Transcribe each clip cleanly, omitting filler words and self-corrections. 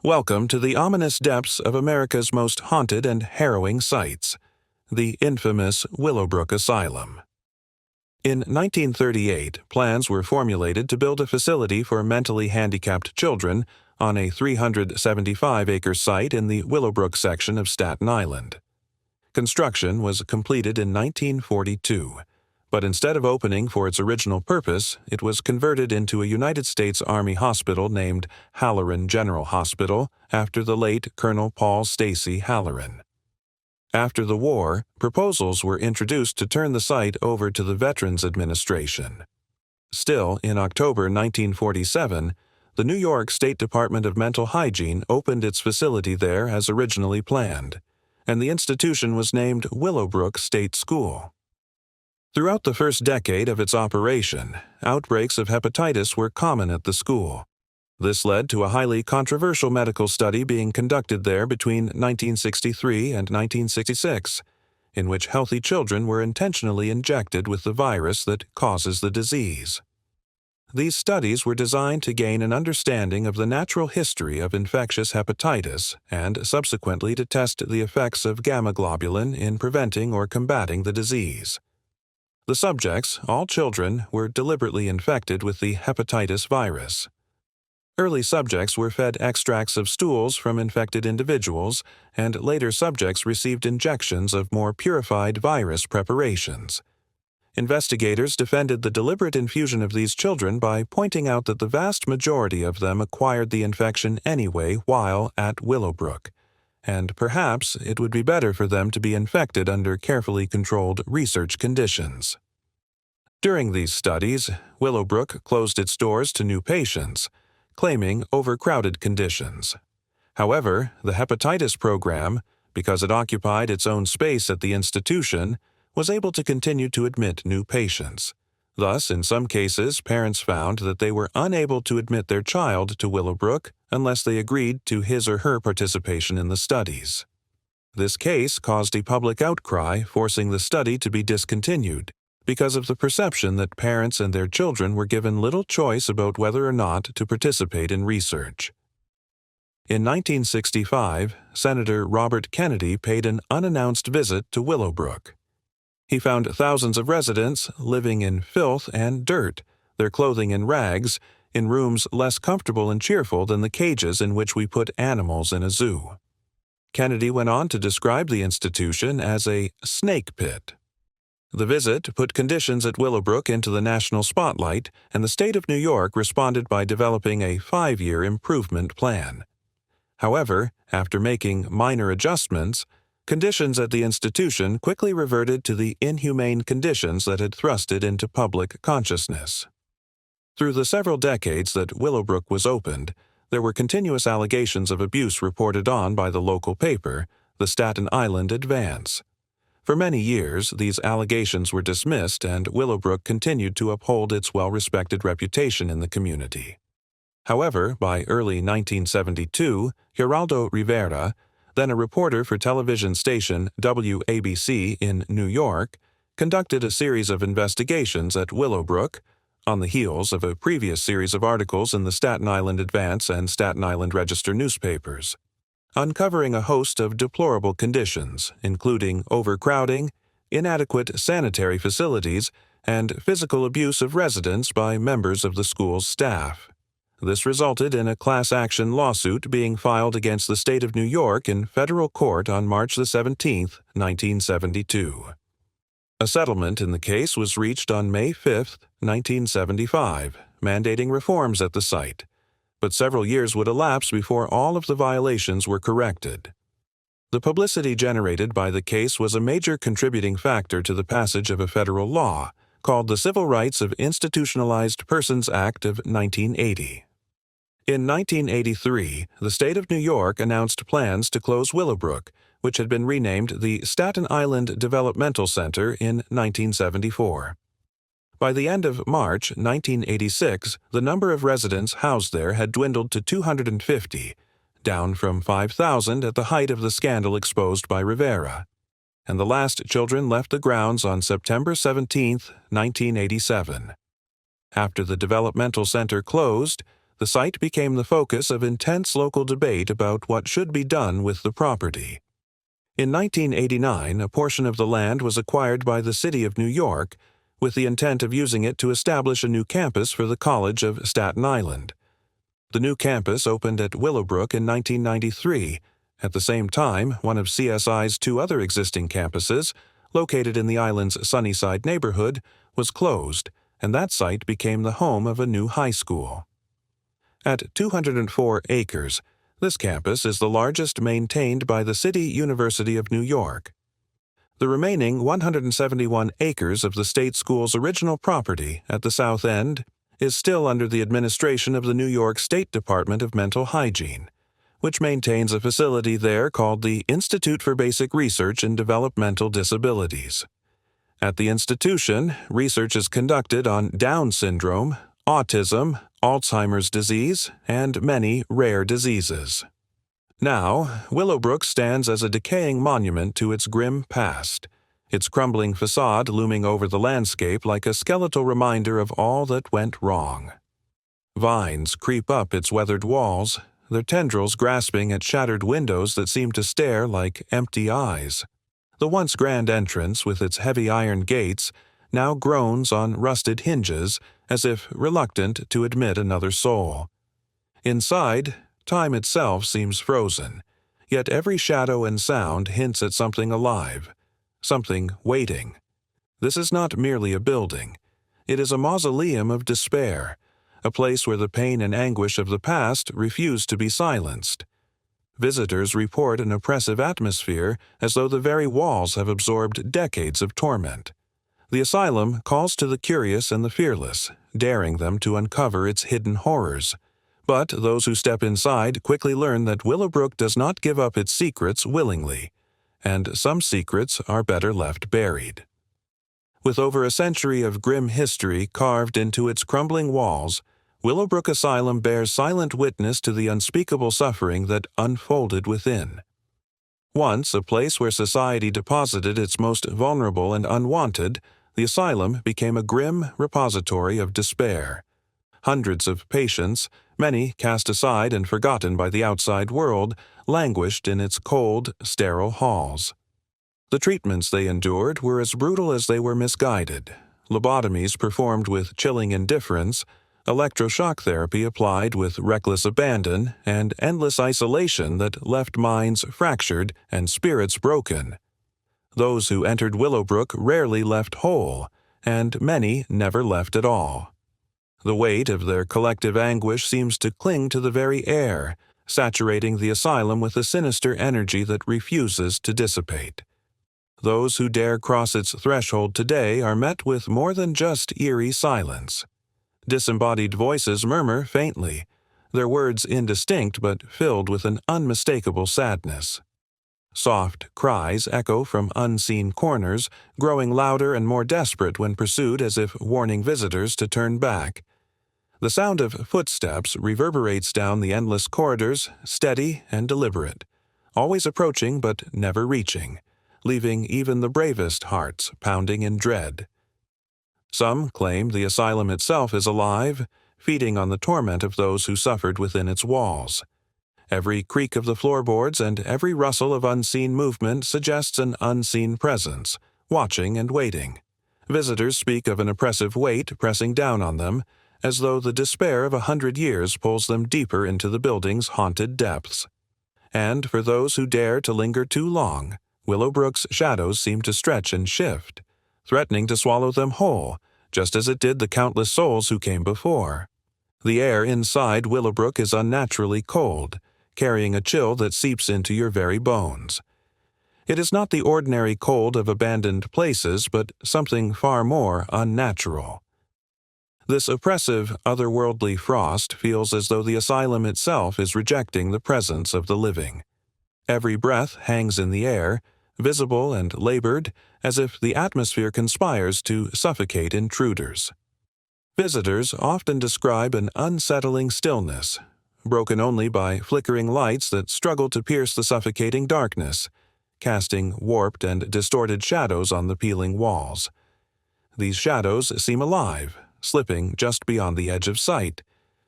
Welcome to the ominous depths of America's most haunted and harrowing sites, the infamous Willowbrook Asylum. In 1938, plans were formulated to build a facility for mentally handicapped children on a 375-acre site in the Willowbrook section of Staten Island. Construction was completed in 1942, but instead of opening for its original purpose, it was converted into a United States Army hospital named Halloran General Hospital after the late Colonel Paul Stacy Halloran. After the war, proposals were introduced to turn the site over to the Veterans Administration. Still, in October 1947, the New York State Department of Mental Hygiene opened its facility there as originally planned, and the institution was named Willowbrook State School. Throughout the first decade of its operation, outbreaks of hepatitis were common at the school. This led to a highly controversial medical study being conducted there between 1963 and 1966, in which healthy children were intentionally injected with the virus that causes the disease. These studies were designed to gain an understanding of the natural history of infectious hepatitis and subsequently to test the effects of gamma globulin in preventing or combating the disease. The subjects, all children, were deliberately infected with the hepatitis virus. Early subjects were fed extracts of stools from infected individuals, and later subjects received injections of more purified virus preparations. Investigators defended the deliberate infusion of these children by pointing out that the vast majority of them acquired the infection anyway while at Willowbrook, and perhaps it would be better for them to be infected under carefully controlled research conditions. During these studies, Willowbrook closed its doors to new patients, claiming overcrowded conditions. However, the hepatitis program, because it occupied its own space at the institution, was able to continue to admit new patients. Thus, in some cases, parents found that they were unable to admit their child to Willowbrook unless they agreed to his or her participation in the studies. This case caused a public outcry, forcing the study to be discontinued, because of the perception that parents and their children were given little choice about whether or not to participate in research. In 1965, Senator Robert Kennedy paid an unannounced visit to Willowbrook. He found thousands of residents living in filth and dirt, their clothing in rags, in rooms less comfortable and cheerful than the cages in which we put animals in a zoo. Kennedy went on to describe the institution as a snake pit. The visit put conditions at Willowbrook into the national spotlight, and the state of New York responded by developing a 5-year improvement plan. However, after making minor adjustments, conditions at the institution quickly reverted to the inhumane conditions that had thrust it into public consciousness. Through the several decades that Willowbrook was opened, there were continuous allegations of abuse reported on by the local paper, the Staten Island Advance. For many years, these allegations were dismissed, and Willowbrook continued to uphold its well-respected reputation in the community. However, by early 1972, Geraldo Rivera, then a reporter for television station WABC in New York, conducted a series of investigations at Willowbrook, on the heels of a previous series of articles in the Staten Island Advance and Staten Island Register newspapers, uncovering a host of deplorable conditions, including overcrowding, inadequate sanitary facilities, and physical abuse of residents by members of the school's staff. This resulted in a class action lawsuit being filed against the state of New York in federal court on March 17, 1972. A settlement in the case was reached on May 5, 1975, mandating reforms at the site, but several years would elapse before all of the violations were corrected. The publicity generated by the case was a major contributing factor to the passage of a federal law called the Civil Rights of Institutionalized Persons Act of 1980. In 1983, the state of New York announced plans to close Willowbrook, which had been renamed the Staten Island Developmental Center in 1974. By the end of March 1986, the number of residents housed there had dwindled to 250, down from 5,000 at the height of the scandal exposed by Rivera, and the last children left the grounds on September 17, 1987. After the developmental center closed, the site became the focus of intense local debate about what should be done with the property. In 1989, a portion of the land was acquired by the City of New York with the intent of using it to establish a new campus for the College of Staten Island. The new campus opened at Willowbrook in 1993. At the same time, one of CSI's two other existing campuses, located in the island's Sunnyside neighborhood, was closed, and that site became the home of a new high school. At 204 acres, this campus is the largest maintained by the City University of New York. The remaining 171 acres of the state school's original property at the south end is still under the administration of the New York State Department of Mental Hygiene, which maintains a facility there called the Institute for Basic Research in Developmental Disabilities. At the institution, research is conducted on Down syndrome, autism, Alzheimer's disease, and many rare diseases. Now, Willowbrook stands as a decaying monument to its grim past, its crumbling facade looming over the landscape like a skeletal reminder of all that went wrong. Vines creep up its weathered walls, their tendrils grasping at shattered windows that seem to stare like empty eyes. The once grand entrance, with its heavy iron gates, now groans on rusted hinges, as if reluctant to admit another soul. Inside, time itself seems frozen, yet every shadow and sound hints at something alive, something waiting. This is not merely a building. It is a mausoleum of despair, a place where the pain and anguish of the past refuse to be silenced. Visitors report an oppressive atmosphere as though the very walls have absorbed decades of torment. The asylum calls to the curious and the fearless, daring them to uncover its hidden horrors. But those who step inside quickly learn that Willowbrook does not give up its secrets willingly, and some secrets are better left buried. With over a century of grim history carved into its crumbling walls, Willowbrook Asylum bears silent witness to the unspeakable suffering that unfolded within. Once a place where society deposited its most vulnerable and unwanted, the asylum became a grim repository of despair. Hundreds of patients, many cast aside and forgotten by the outside world, languished in its cold, sterile halls. The treatments they endured were as brutal as they were misguided. Lobotomies performed with chilling indifference, electroshock therapy applied with reckless abandon, and endless isolation that left minds fractured and spirits broken. Those who entered Willowbrook rarely left whole, and many never left at all. The weight of their collective anguish seems to cling to the very air, saturating the asylum with a sinister energy that refuses to dissipate. Those who dare cross its threshold today are met with more than just eerie silence. Disembodied voices murmur faintly, their words indistinct but filled with an unmistakable sadness. Soft cries echo from unseen corners, growing louder and more desperate when pursued as if warning visitors to turn back. The sound of footsteps reverberates down the endless corridors, steady and deliberate, always approaching but never reaching, leaving even the bravest hearts pounding in dread. Some claim the asylum itself is alive, feeding on the torment of those who suffered within its walls. Every creak of the floorboards and every rustle of unseen movement suggests an unseen presence, watching and waiting. Visitors speak of an oppressive weight pressing down on them, as though the despair of 100 years pulls them deeper into the building's haunted depths. And for those who dare to linger too long, Willowbrook's shadows seem to stretch and shift, threatening to swallow them whole, just as it did the countless souls who came before. The air inside Willowbrook is unnaturally cold, carrying a chill that seeps into your very bones. It is not the ordinary cold of abandoned places, but something far more unnatural. This oppressive, otherworldly frost feels as though the asylum itself is rejecting the presence of the living. Every breath hangs in the air, visible and labored, as if the atmosphere conspires to suffocate intruders. Visitors often describe an unsettling stillness, broken only by flickering lights that struggle to pierce the suffocating darkness, casting warped and distorted shadows on the peeling walls. These shadows seem alive, slipping just beyond the edge of sight,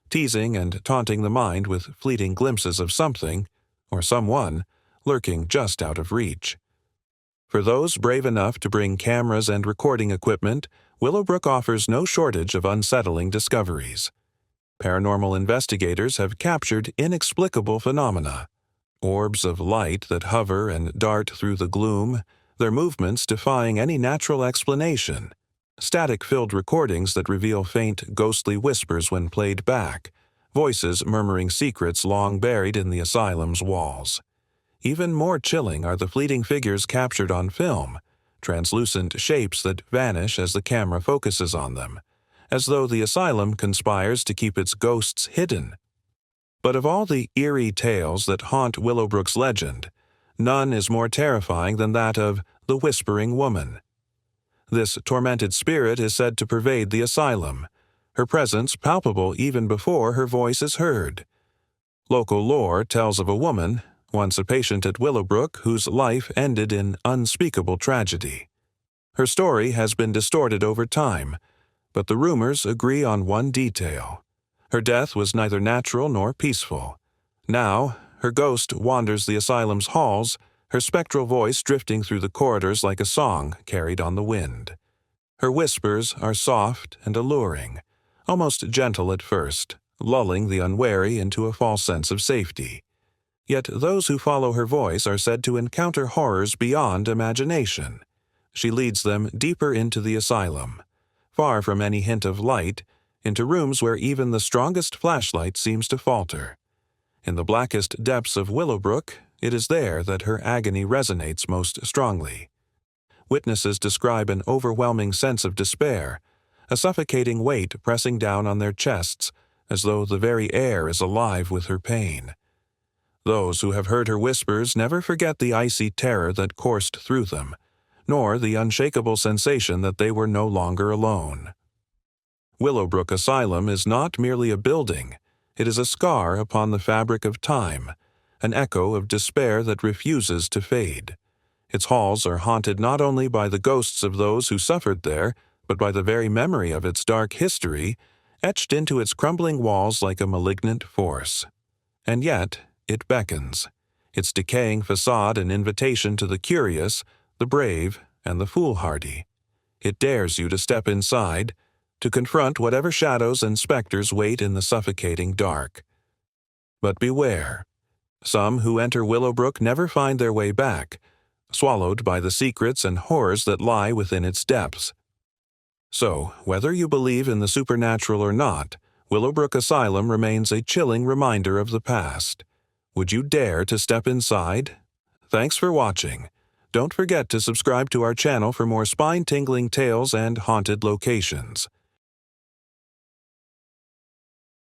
teasing and taunting the mind with fleeting glimpses of something, or someone, lurking just out of reach. For those brave enough to bring cameras and recording equipment, Willowbrook offers no shortage of unsettling discoveries. Paranormal investigators have captured inexplicable phenomena. Orbs of light that hover and dart through the gloom, their movements defying any natural explanation. Static-filled recordings that reveal faint, ghostly whispers when played back, voices murmuring secrets long buried in the asylum's walls. Even more chilling are the fleeting figures captured on film, translucent shapes that vanish as the camera focuses on them, as though the asylum conspires to keep its ghosts hidden. But of all the eerie tales that haunt Willowbrook's legend, none is more terrifying than that of the Whispering Woman. This tormented spirit is said to pervade the asylum, her presence palpable even before her voice is heard. Local lore tells of a woman, once a patient at Willowbrook, whose life ended in unspeakable tragedy. Her story has been distorted over time, but the rumors agree on one detail. Her death was neither natural nor peaceful. Now, her ghost wanders the asylum's halls, her spectral voice drifting through the corridors like a song carried on the wind. Her whispers are soft and alluring, almost gentle at first, lulling the unwary into a false sense of safety. Yet those who follow her voice are said to encounter horrors beyond imagination. She leads them deeper into the asylum, far from any hint of light, into rooms where even the strongest flashlight seems to falter. In the blackest depths of Willowbrook, it is there that her agony resonates most strongly. Witnesses describe an overwhelming sense of despair, a suffocating weight pressing down on their chests, as though the very air is alive with her pain. Those who have heard her whispers never forget the icy terror that coursed through them, nor the unshakable sensation that they were no longer alone. Willowbrook Asylum is not merely a building, it is a scar upon the fabric of time, an echo of despair that refuses to fade. Its halls are haunted not only by the ghosts of those who suffered there, but by the very memory of its dark history, etched into its crumbling walls like a malignant force. And yet, it beckons, its decaying facade an invitation to the curious, the brave, and the foolhardy. It dares you to step inside, to confront whatever shadows and specters wait in the suffocating dark. But beware. Some who enter Willowbrook never find their way back, swallowed by the secrets and horrors that lie within its depths. So, whether you believe in the supernatural or not, Willowbrook Asylum remains a chilling reminder of the past. Would you dare to step inside? Thanks for watching. Don't forget to subscribe to our channel for more spine-tingling tales and haunted locations.